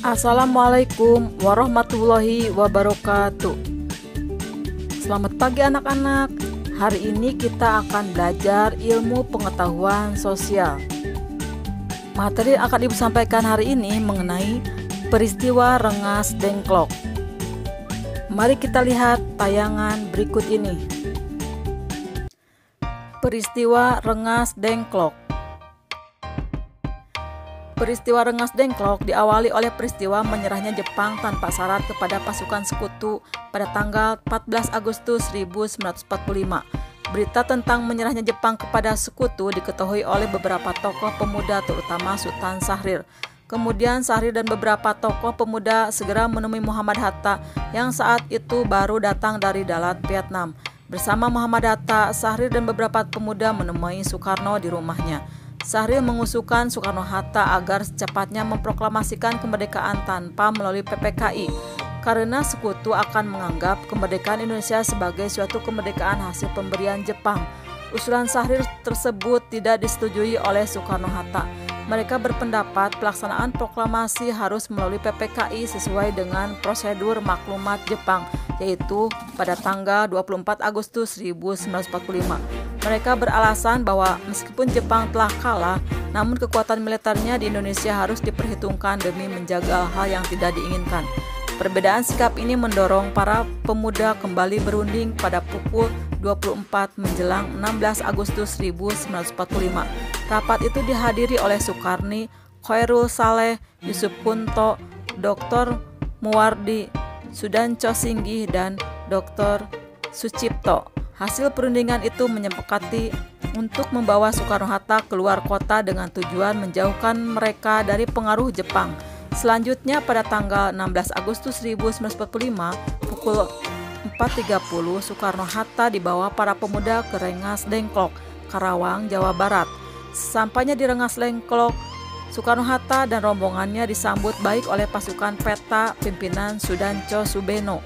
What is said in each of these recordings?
Assalamualaikum warahmatullahi wabarakatuh. Selamat pagi anak-anak. Hari ini kita akan belajar ilmu pengetahuan sosial. Materi yang akan Ibu sampaikan hari ini mengenai peristiwa Rengas Dengklok. Mari kita lihat tayangan berikut ini. Peristiwa Rengas Dengklok. Peristiwa Rengas Dengklok diawali oleh peristiwa menyerahnya Jepang tanpa syarat kepada pasukan sekutu pada tanggal 14 Agustus 1945. Berita tentang menyerahnya Jepang kepada sekutu diketahui oleh beberapa tokoh pemuda terutama Sultan Syahrir. Kemudian Syahrir dan beberapa tokoh pemuda segera menemui Muhammad Hatta yang saat itu baru datang dari Dalat, Vietnam. Bersama Muhammad Hatta, Syahrir dan beberapa pemuda menemui Soekarno di rumahnya. Syahrir mengusulkan Soekarno-Hatta agar secepatnya memproklamasikan kemerdekaan tanpa melalui PPKI karena sekutu akan menganggap kemerdekaan Indonesia sebagai suatu kemerdekaan hasil pemberian Jepang. Usulan Syahrir tersebut tidak disetujui oleh Soekarno-Hatta. Mereka berpendapat pelaksanaan proklamasi harus melalui PPKI sesuai dengan prosedur maklumat Jepang, yaitu pada tanggal 24 Agustus 1945. Mereka beralasan bahwa meskipun Jepang telah kalah, namun kekuatan militernya di Indonesia harus diperhitungkan demi menjaga hal yang tidak diinginkan. Perbedaan sikap ini mendorong para pemuda kembali berunding pada pukul 24 menjelang 16 Agustus 1945. Rapat itu dihadiri oleh Sukarni, Khairul Saleh, Yusuf Kunto, Dr. Muwardi, Sudanco Singgih, dan Dr. Sucipto. Hasil perundingan itu menyepakati untuk membawa Soekarno-Hatta keluar kota dengan tujuan menjauhkan mereka dari pengaruh Jepang. Selanjutnya pada tanggal 16 Agustus 1945 pukul 4.30 Soekarno-Hatta dibawa para pemuda ke Rengas Dengklok, Karawang, Jawa Barat. Sampainya di Rengas Dengklok, Soekarno-Hatta dan rombongannya disambut baik oleh pasukan peta pimpinan Sudanco Subeno.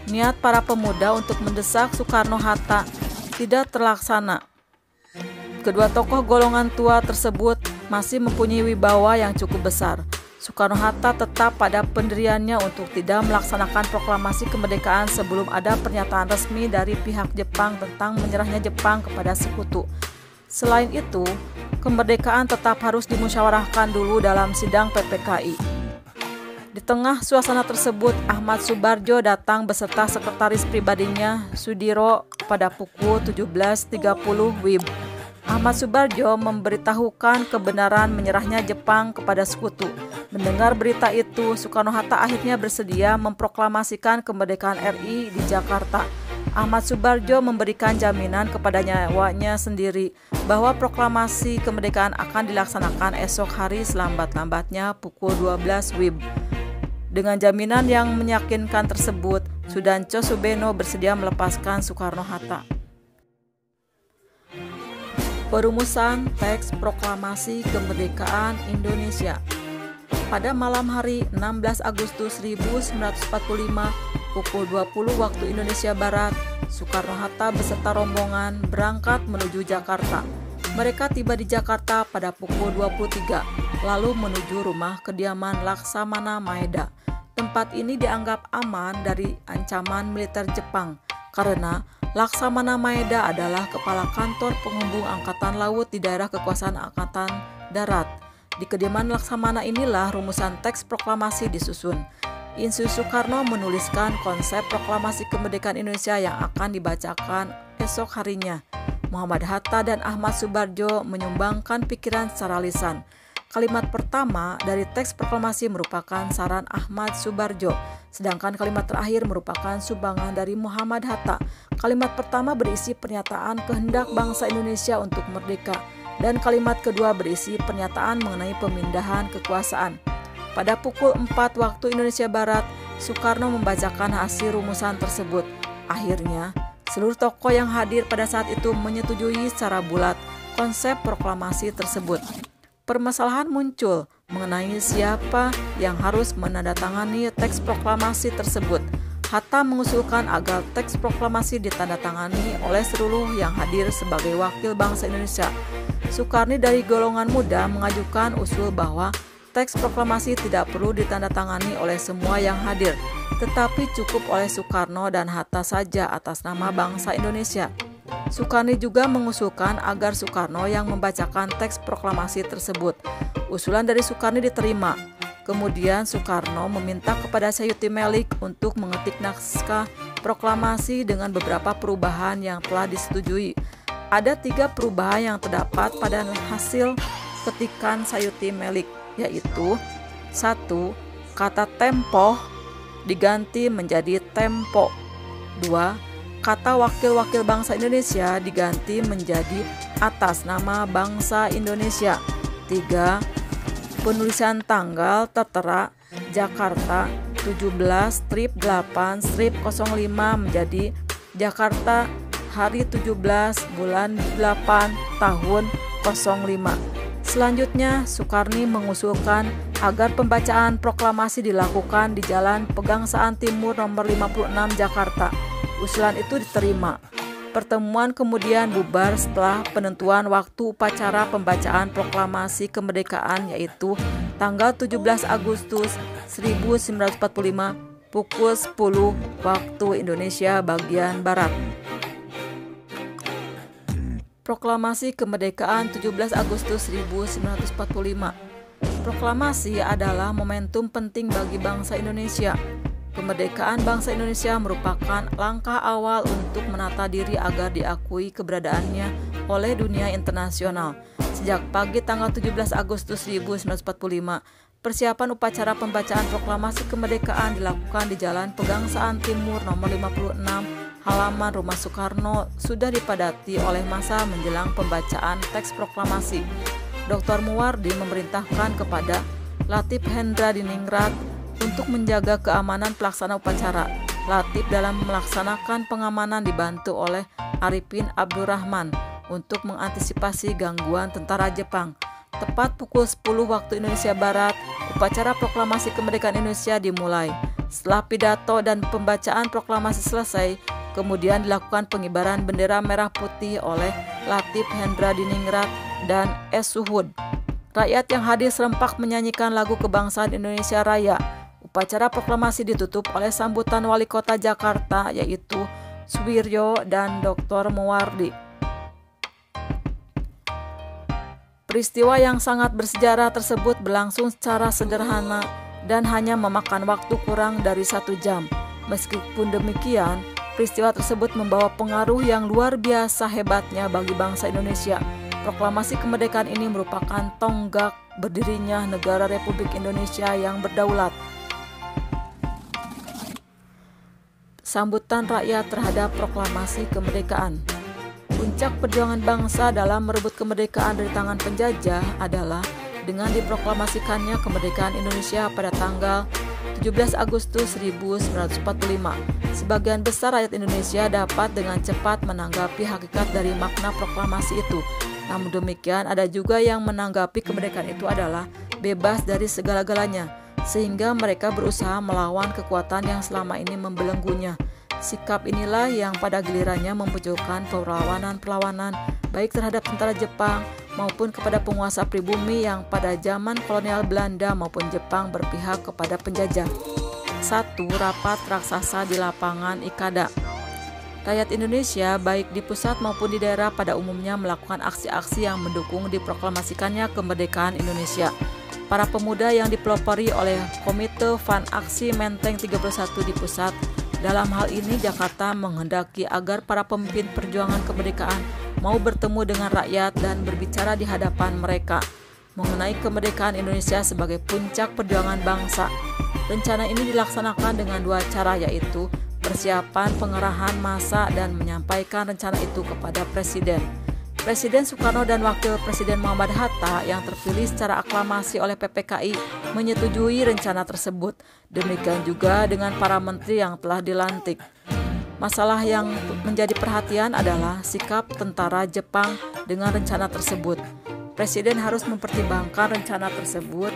Niat para pemuda untuk mendesak Soekarno-Hatta tidak terlaksana. Kedua tokoh golongan tua tersebut masih mempunyai wibawa yang cukup besar. Soekarno-Hatta tetap pada pendiriannya untuk tidak melaksanakan proklamasi kemerdekaan sebelum ada pernyataan resmi dari pihak Jepang tentang menyerahnya Jepang kepada sekutu. Selain itu, kemerdekaan tetap harus dimusyawarahkan dulu dalam sidang PPKI. Di tengah suasana tersebut, Ahmad Subardjo datang beserta sekretaris pribadinya Sudiro pada pukul 17.30 WIB. Ahmad Subardjo memberitahukan kebenaran menyerahnya Jepang kepada sekutu. Mendengar berita itu, Soekarno-Hatta akhirnya bersedia memproklamasikan kemerdekaan RI di Jakarta. Ahmad Subardjo memberikan jaminan kepada nyawanya sendiri bahwa proklamasi kemerdekaan akan dilaksanakan esok hari selambat-lambatnya pukul 12 WIB. Dengan jaminan yang meyakinkan tersebut, Sudanco Subeno bersedia melepaskan Soekarno-Hatta. Perumusan teks proklamasi kemerdekaan Indonesia. Pada malam hari 16 Agustus 1945 pukul 20 waktu Indonesia Barat, Soekarno-Hatta beserta rombongan berangkat menuju Jakarta. Mereka tiba di Jakarta pada pukul 23, lalu menuju rumah kediaman Laksamana Maeda. Tempat ini dianggap aman dari ancaman militer Jepang karena Laksamana Maeda adalah kepala kantor penghubung Angkatan Laut di daerah kekuasaan Angkatan Darat. Di kediaman Laksamana inilah rumusan teks proklamasi disusun. Insinyur Soekarno menuliskan konsep proklamasi kemerdekaan Indonesia yang akan dibacakan esok harinya. Muhammad Hatta dan Ahmad Subardjo menyumbangkan pikiran secara lisan. Kalimat pertama dari teks proklamasi merupakan saran Ahmad Subardjo, sedangkan kalimat terakhir merupakan sumbangan dari Muhammad Hatta. Kalimat pertama berisi pernyataan kehendak bangsa Indonesia untuk merdeka, dan kalimat kedua berisi pernyataan mengenai pemindahan kekuasaan. Pada pukul 4 waktu Indonesia Barat, Soekarno membacakan hasil rumusan tersebut. Akhirnya, seluruh tokoh yang hadir pada saat itu menyetujui secara bulat konsep proklamasi tersebut. Permasalahan muncul mengenai siapa yang harus menandatangani teks proklamasi tersebut. Hatta mengusulkan agar teks proklamasi ditandatangani oleh seluruh yang hadir sebagai wakil bangsa Indonesia. Soekarni dari golongan muda mengajukan usul bahwa teks proklamasi tidak perlu ditandatangani oleh semua yang hadir, tetapi cukup oleh Soekarno dan Hatta saja atas nama bangsa Indonesia. Sukarni juga mengusulkan agar Soekarno yang membacakan teks proklamasi tersebut. Usulan dari Sukarni diterima. Kemudian Soekarno meminta kepada Sayuti Melik untuk mengetik naskah proklamasi dengan beberapa perubahan yang telah disetujui. Ada 3 perubahan yang terdapat pada hasil ketikan Sayuti Melik, yaitu 1. Kata tempoh diganti menjadi tempo. 2. Kata wakil-wakil bangsa Indonesia diganti menjadi atas nama bangsa Indonesia. 3. Penulisan tanggal tertera Jakarta 17/8/05 menjadi Jakarta hari 17 bulan 8 tahun 05. Selanjutnya, Sukarni mengusulkan agar pembacaan proklamasi dilakukan di Jalan Pegangsaan Timur nomor 56 Jakarta. Usulan itu diterima. Pertemuan kemudian bubar setelah penentuan waktu upacara pembacaan proklamasi kemerdekaan, yaitu tanggal 17 Agustus 1945 pukul 10 waktu Indonesia bagian Barat. Proklamasi kemerdekaan 17 Agustus 1945. Proklamasi adalah momentum penting bagi bangsa Indonesia. Kemerdekaan bangsa Indonesia merupakan langkah awal untuk menata diri agar diakui keberadaannya oleh dunia internasional. Sejak pagi tanggal 17 Agustus 1945, persiapan upacara pembacaan proklamasi kemerdekaan dilakukan di Jalan Pegangsaan Timur nomor 56, halaman rumah Soekarno sudah dipadati oleh massa menjelang pembacaan teks proklamasi. Dr. Muwardi memerintahkan kepada Latif Hendra Diningrat untuk menjaga keamanan pelaksana upacara. Latif dalam melaksanakan pengamanan dibantu oleh Arifin Abdurrahman untuk mengantisipasi gangguan tentara Jepang. Tepat pukul 10 waktu Indonesia Barat, upacara proklamasi kemerdekaan Indonesia dimulai. Setelah pidato dan pembacaan proklamasi selesai, kemudian dilakukan pengibaran bendera merah putih oleh Latif Hendra Diningrat dan S. Suhud. Rakyat yang hadir serempak menyanyikan lagu kebangsaan Indonesia Raya. Upacara proklamasi ditutup oleh sambutan Wali Kota Jakarta, yaitu Suwiryo dan Dr. Muwardi. Peristiwa yang sangat bersejarah tersebut berlangsung secara sederhana dan hanya memakan waktu kurang dari 1 jam. Meskipun demikian, peristiwa tersebut membawa pengaruh yang luar biasa hebatnya bagi bangsa Indonesia. Proklamasi kemerdekaan ini merupakan tonggak berdirinya negara Republik Indonesia yang berdaulat. Sambutan rakyat terhadap proklamasi kemerdekaan. Puncak perjuangan bangsa dalam merebut kemerdekaan dari tangan penjajah adalah dengan diproklamasikannya kemerdekaan Indonesia pada tanggal 17 Agustus 1945. Sebagian besar rakyat Indonesia dapat dengan cepat menanggapi hakikat dari makna proklamasi itu. Namun demikian, ada juga yang menanggapi kemerdekaan itu adalah bebas dari segala-galanya, sehingga mereka berusaha melawan kekuatan yang selama ini membelenggunya. Sikap inilah yang pada gilirannya memunculkan perlawanan-perlawanan baik terhadap tentara Jepang maupun kepada penguasa pribumi yang pada zaman kolonial Belanda maupun Jepang berpihak kepada penjajah. 1. Rapat raksasa di lapangan Ikada. Rakyat Indonesia baik di pusat maupun di daerah pada umumnya melakukan aksi-aksi yang mendukung diproklamasikannya kemerdekaan Indonesia. Para pemuda yang dipelopori oleh Komite Van Aksi Menteng 31 di pusat. Dalam hal ini Jakarta menghendaki agar para pemimpin perjuangan kemerdekaan mau bertemu dengan rakyat dan berbicara di hadapan mereka mengenai kemerdekaan Indonesia sebagai puncak perjuangan bangsa. Rencana ini dilaksanakan dengan 2 cara, yaitu persiapan pengerahan massa dan menyampaikan rencana itu kepada Presiden. Presiden Soekarno dan Wakil Presiden Muhammad Hatta yang terpilih secara aklamasi oleh PPKI menyetujui rencana tersebut. Demikian juga dengan para menteri yang telah dilantik. Masalah yang menjadi perhatian adalah sikap tentara Jepang dengan rencana tersebut. Presiden harus mempertimbangkan rencana tersebut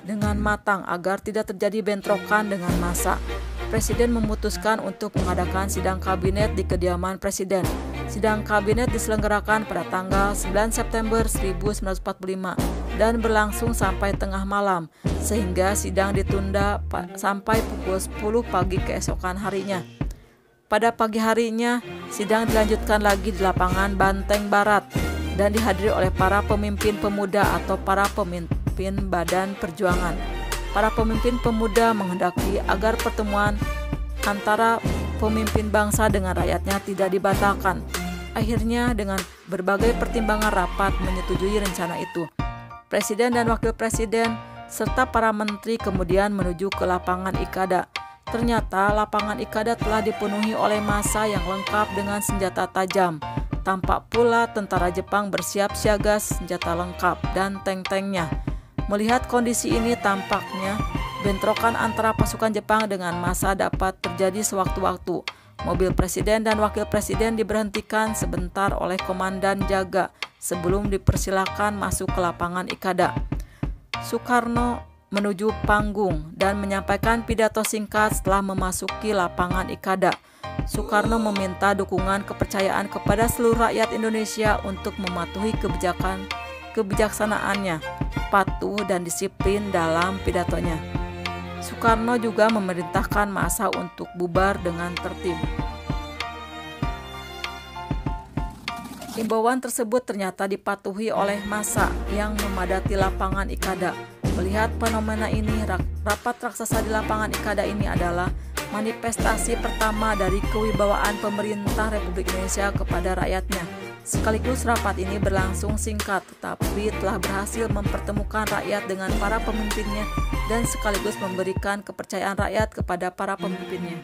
dengan matang agar tidak terjadi bentrokan dengan massa. Presiden memutuskan untuk mengadakan sidang kabinet di kediaman Presiden. Sidang kabinet diselenggarakan pada tanggal 9 September 1945 dan berlangsung sampai tengah malam, sehingga sidang ditunda sampai pukul 10 pagi keesokan harinya. Pada pagi harinya, sidang dilanjutkan lagi di lapangan Banteng Barat dan dihadiri oleh para pemimpin pemuda atau para pemimpin Badan Perjuangan. Para pemimpin pemuda menghendaki agar pertemuan antara pemimpin bangsa dengan rakyatnya tidak dibatalkan. Akhirnya dengan berbagai pertimbangan rapat menyetujui rencana itu. Presiden dan wakil presiden serta para menteri kemudian menuju ke lapangan Ikada. Ternyata lapangan Ikada telah dipenuhi oleh massa yang lengkap dengan senjata tajam. Tampak pula tentara Jepang bersiap siaga senjata lengkap dan tank-tanknya. Melihat kondisi ini tampaknya bentrokan antara pasukan Jepang dengan massa dapat terjadi sewaktu-waktu. Mobil presiden dan wakil presiden diberhentikan sebentar oleh komandan jaga sebelum dipersilakan masuk ke lapangan Ikada. Soekarno menuju panggung dan menyampaikan pidato singkat setelah memasuki lapangan Ikada. Soekarno meminta dukungan kepercayaan kepada seluruh rakyat Indonesia untuk mematuhi kebijaksanaannya, patuh dan disiplin dalam pidatonya. Soekarno juga memerintahkan massa untuk bubar dengan tertib. Himbauan tersebut ternyata dipatuhi oleh massa yang memadati lapangan Ikada. Melihat fenomena ini, rapat raksasa di lapangan Ikada ini adalah manifestasi pertama dari kewibawaan pemerintah Republik Indonesia kepada rakyatnya. Sekaligus rapat ini berlangsung singkat, tetapi telah berhasil mempertemukan rakyat dengan para pemimpinnya dan sekaligus memberikan kepercayaan rakyat kepada para pemimpinnya.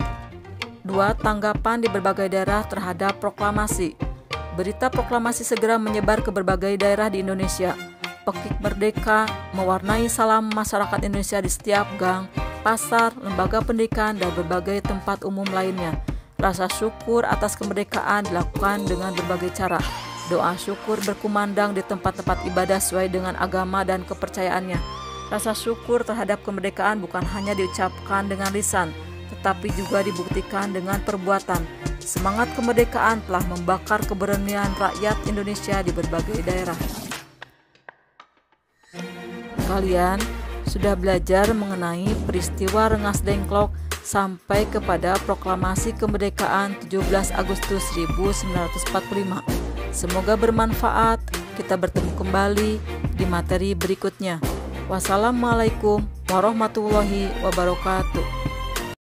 2. Tanggapan di berbagai daerah terhadap proklamasi. Berita proklamasi segera menyebar ke berbagai daerah di Indonesia. Pekik merdeka mewarnai salam masyarakat Indonesia di setiap gang, pasar, lembaga pendidikan, dan berbagai tempat umum lainnya. Rasa syukur atas kemerdekaan dilakukan dengan berbagai cara. Doa syukur berkumandang di tempat-tempat ibadah sesuai dengan agama dan kepercayaannya. Rasa syukur terhadap kemerdekaan bukan hanya diucapkan dengan lisan, tetapi juga dibuktikan dengan perbuatan. Semangat kemerdekaan telah membakar keberanian rakyat Indonesia di berbagai daerah. Kalian sudah belajar mengenai peristiwa Rengas Dengklok sampai kepada proklamasi kemerdekaan 17 Agustus 1945. Semoga bermanfaat. Kita bertemu kembali di materi berikutnya. Wassalamualaikum warahmatullahi wabarakatuh.